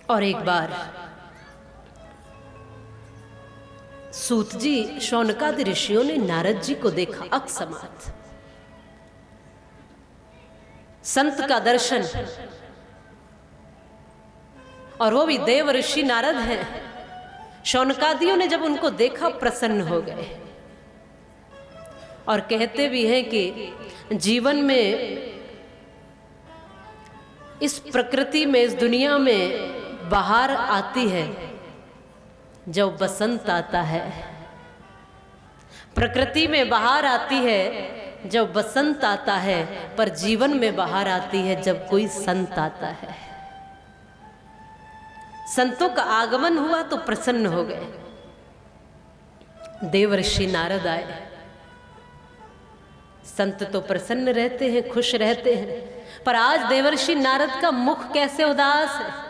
और एक बार सूत जी शौनकादि ऋषियों ने नारद जी को देखा अकस्मात। संत का दर्शन, और वो भी देव ऋषि नारद हैं। शौनकादियों ने जब उनको देखा प्रसन्न हो गए और कहते भी हैं कि जीवन में, इस प्रकृति में, इस दुनिया में बहार आती है जब बसंत आता है। प्रकृति में बहार आती है जब बसंत आता है, पर जीवन में बहार आती है जब कोई संत आता है। संतों का आगमन हुआ तो प्रसन्न हो गए। देवर्षि नारद आए। संत तो प्रसन्न रहते हैं, खुश रहते हैं, पर आज देवर्षि नारद का मुख कैसे उदास है।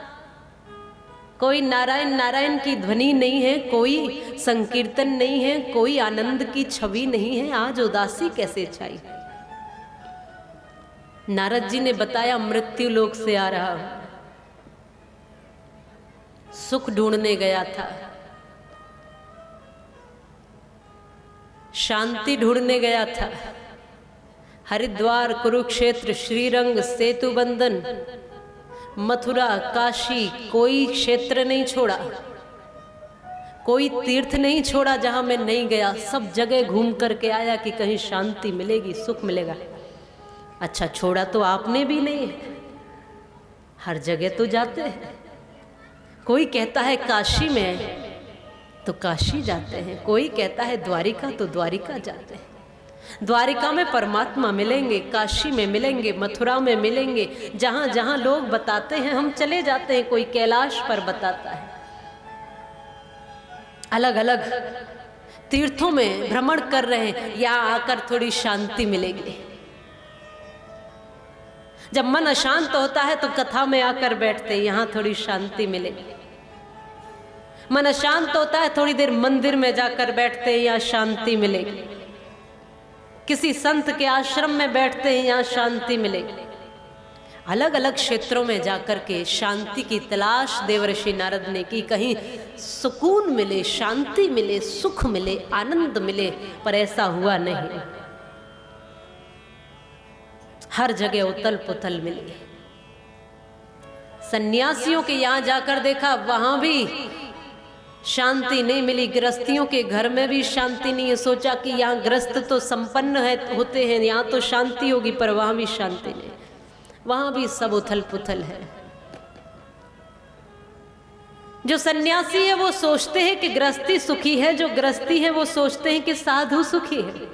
कोई नारायण नारायण की ध्वनि नहीं है, कोई संकीर्तन नहीं है, कोई आनंद की छवि नहीं है। आज उदासी कैसे छाई। नारद जी ने बताया, मृत्यु लोक से आ रहा हूं, सुख ढूंढने गया था, शांति ढूंढने गया था। हरिद्वार, कुरुक्षेत्र, श्रीरंग, सेतु बंधन, मथुरा, काशी, कोई क्षेत्र नहीं छोड़ा, कोई तीर्थ नहीं छोड़ा जहां मैं नहीं गया। सब जगह घूम करके आया कि कहीं शांति मिलेगी, सुख मिलेगा। अच्छा, छोड़ा तो आपने भी नहीं, हर जगह तो जाते हैं। कोई कहता है काशी में, तो काशी जाते हैं। कोई कहता है द्वारिका, तो द्वारिका जाते हैं। द्वारिका में परमात्मा मिलेंगे, काशी में मिलेंगे, मथुरा में मिलेंगे। जहां जहां लोग बताते हैं हम चले जाते हैं। कोई कैलाश पर बताता है। अलग अलग तीर्थों में भ्रमण कर रहे हैं, यहां आकर थोड़ी शांति मिलेगी। जब मन अशांत होता है तो कथा में आकर बैठते हैं, यहां थोड़ी शांति मिलेगी। मन अशांत होता है, थोड़ी देर मंदिर में जाकर बैठते हैं, यहाँ शांति मिलेगी। किसी संत के आश्रम में बैठते हैं, यहाँ शांति मिलेगी। अलग अलग क्षेत्रों में जाकर के शांति की तलाश देवर्षि नारद ने की। कहीं सुकून मिले, शांति मिले, सुख मिले, आनंद मिले, पर ऐसा हुआ नहीं। हर जगह उथल पुथल मिली। सन्यासियों के यहाँ जाकर देखा, वहां भी शांति नहीं मिली। गृहस्थियों के घर में भी शांति नहीं है। सोचा कि यहाँ गृहस्थ तो संपन्न है, होते हैं, यहाँ तो शांति होगी, पर वहां भी शांति नहीं। वहां भी सब उथल पुथल है। जो सन्यासी है वो सोचते हैं कि गृहस्थी सुखी है, जो गृहस्थी है वो सोचते हैं कि साधु सुखी है।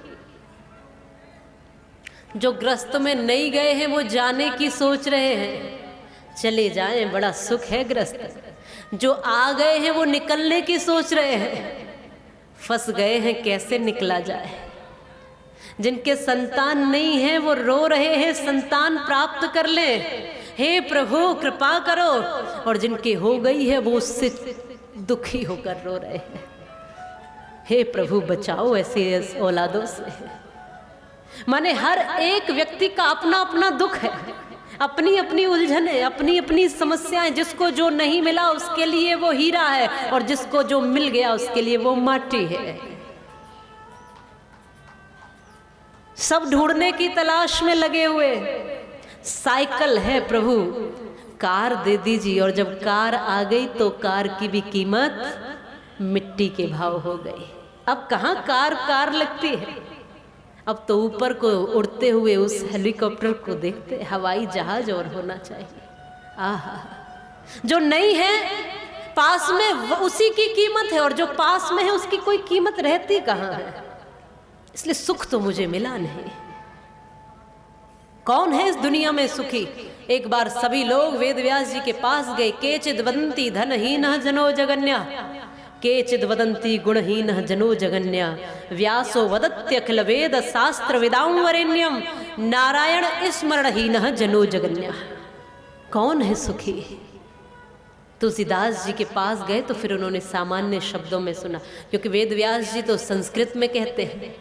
जो गृहस्थ में नहीं गए हैं वो जाने की सोच रहे हैं, चले जाएं, बड़ा सुख है गृहस्थ। जो आ गए हैं वो निकलने की सोच रहे हैं, फंस गए हैं, कैसे निकला जाए। जिनके संतान नहीं है वो रो रहे हैं, संतान प्राप्त कर ले, हे प्रभु कृपा करो। और जिनकी हो गई है वो उससे दुखी होकर रो रहे हैं, हे प्रभु बचाओ ऐसे औलादों से। माने हर एक व्यक्ति का अपना अपना दुख है, अपनी अपनी उलझन है, अपनी अपनी समस्याएं। जिसको जो नहीं मिला उसके लिए वो हीरा है, और जिसको जो मिल गया उसके लिए वो माटी है। सब ढूंढने की तलाश में लगे हुए। साइकिल है प्रभु, कार दे दीजिए। और जब कार आ गई तो कार की भी कीमत मिट्टी के भाव हो गई। अब कहाँ कार लगती है। अब तो ऊपर को उड़ते हुए उस हेलीकॉप्टर को देखते, हवाई जहाज और होना चाहिए। आहा, जो नहीं है पास में उसी की कीमत है, और जो पास में है उसकी कोई कीमत रहती कहाँ है। इसलिए सुख तो मुझे मिला नहीं। कौन है इस दुनिया में सुखी। एक बार सभी लोग वेदव्यास जी के पास गए। केचिद वदन्ति धनहीनः जनो जगन्या, केचिद वदन्ति गुणहीनः जनो जगन्या, व्यासो वदत्यखिल वेद शास्त्र विदां वरेण्यम, नारायण स्मरणहीनः जनो जगन्या। कौन है सुखी। तुलसीदास जी के पास गए तो फिर उन्होंने सामान्य शब्दों में सुना, क्योंकि वेदव्यास जी तो संस्कृत में कहते हैं,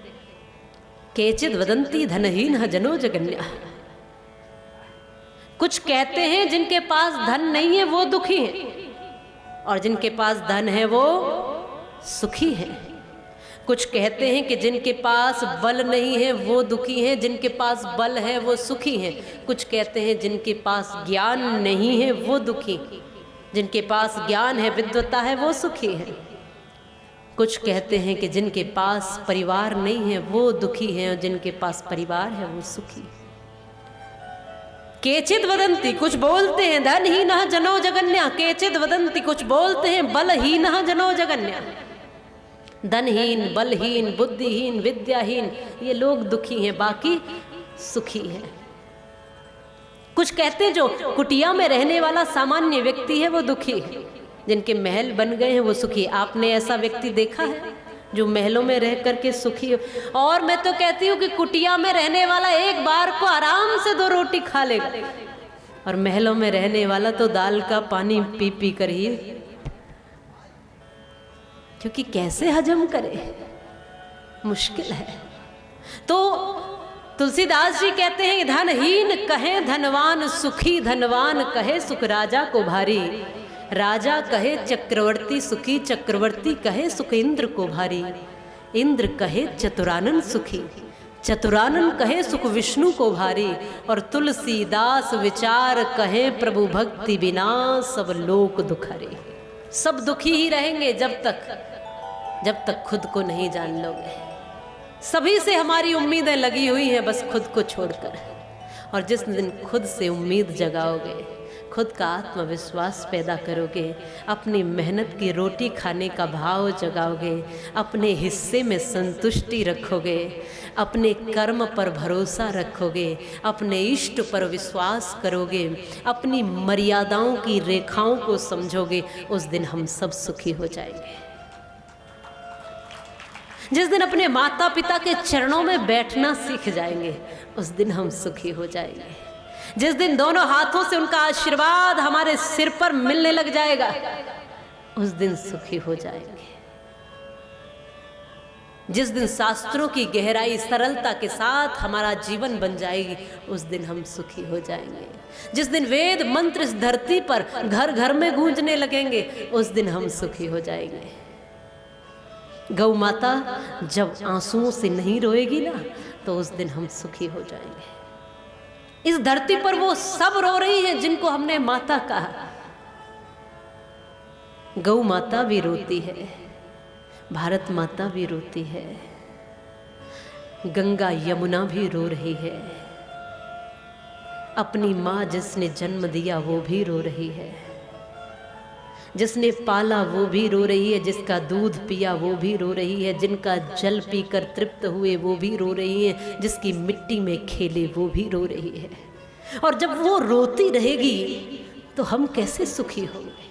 केचिद वदन्ति धनहीनः जनो जगन्या। कुछ कहते हैं जिनके पास धन नहीं है वो दुखी हैं, और जिनके पास धन है वो सुखी हैं। कुछ कहते हैं कि जिनके पास बल नहीं है वो दुखी हैं, जिनके पास बल है वो सुखी हैं। कुछ कहते हैं जिनके पास ज्ञान नहीं है वो दुखी, जिनके पास ज्ञान है, विद्वता है, वो सुखी है। कुछ कहते हैं कि जिनके पास परिवार नहीं है वो दुखी हैं, और जिनके पास परिवार है वो सुखी। केचिद वदंती, कुछ बोलते हैं धनहीनः जनो जगन्या, केचिद वदंती, कुछ बोलते हैं बलहीनः जनो जगन्या। धनहीन, बलहीन, बुद्धिहीन, विद्याहीन ये लोग दुखी हैं, बाकी सुखी हैं। कुछ कहते हैं जो कुटिया में रहने वाला सामान्य व्यक्ति है वो दुखी है, जिनके महल बन गए हैं वो सुखी। आपने ऐसा व्यक्ति देखा है जो महलों में रह करके सुखी हो? और मैं तो कहती हूँ कि कुटिया में रहने वाला एक बार को आराम से 2 रोटी खा लेगा, और महलों में रहने वाला तो दाल का पानी पी पी कर ही, क्योंकि कैसे हजम करे, मुश्किल है। तो तुलसीदास जी कहते हैं धनहीन कहे धनवान सुखी, धनवान कहे सुख राजा को भारी, राजा कहे चक्रवर्ती सुखी, चक्रवर्ती कहे सुख इंद्र को भारी, इंद्र कहे चतुरानन सुखी, चतुरानन कहे सुख विष्णु को भारी, और तुलसीदास विचार कहे प्रभु भक्ति बिना सब लोक दुखरे। सब दुखी ही रहेंगे जब तक खुद को नहीं जान लोगे। सभी से हमारी उम्मीदें लगी हुई हैं बस खुद को छोड़कर, और जिस दिन खुद से उम्मीद जगाओगे, खुद का आत्मविश्वास पैदा करोगे, अपनी मेहनत की रोटी खाने का भाव जगाओगे, अपने हिस्से में संतुष्टि रखोगे, अपने कर्म पर भरोसा रखोगे, अपने इष्ट पर विश्वास करोगे, अपनी मर्यादाओं की रेखाओं को समझोगे, उस दिन हम सब सुखी हो जाएंगे। जिस दिन अपने माता पिता के चरणों में बैठना सीख जाएंगे, उस दिन हम सुखी हो जाएंगे। जिस दिन दोनों हाथों से उनका आशीर्वाद हमारे सिर पर मिलने लग जाएगा, उस दिन सुखी हो जाएंगे। जिस दिन शास्त्रों की गहराई सरलता के साथ हमारा जीवन बन जाएगी, उस दिन हम सुखी हो जाएंगे। जिस दिन वेद मंत्र इस धरती पर घर घर में गूंजने लगेंगे, उस दिन हम सुखी हो जाएंगे। गौ माता जब आंसुओं से नहीं रोएगी ना, तो उस दिन हम सुखी हो जाएंगे। इस धरती पर वो सब रो रही हैं जिनको हमने माता कहा। गौ माता भी रोती है, भारत माता भी रोती है, गंगा यमुना भी रो रही है, अपनी माँ जिसने जन्म दिया वो भी रो रही है, जिसने पाला वो भी रो रही है, जिसका दूध पिया वो भी रो रही है, जिनका जल पीकर तृप्त हुए वो भी रो रही है, जिसकी मिट्टी में खेले वो भी रो रही है। और जब वो रोती रहेगी तो हम कैसे सुखी होंगे?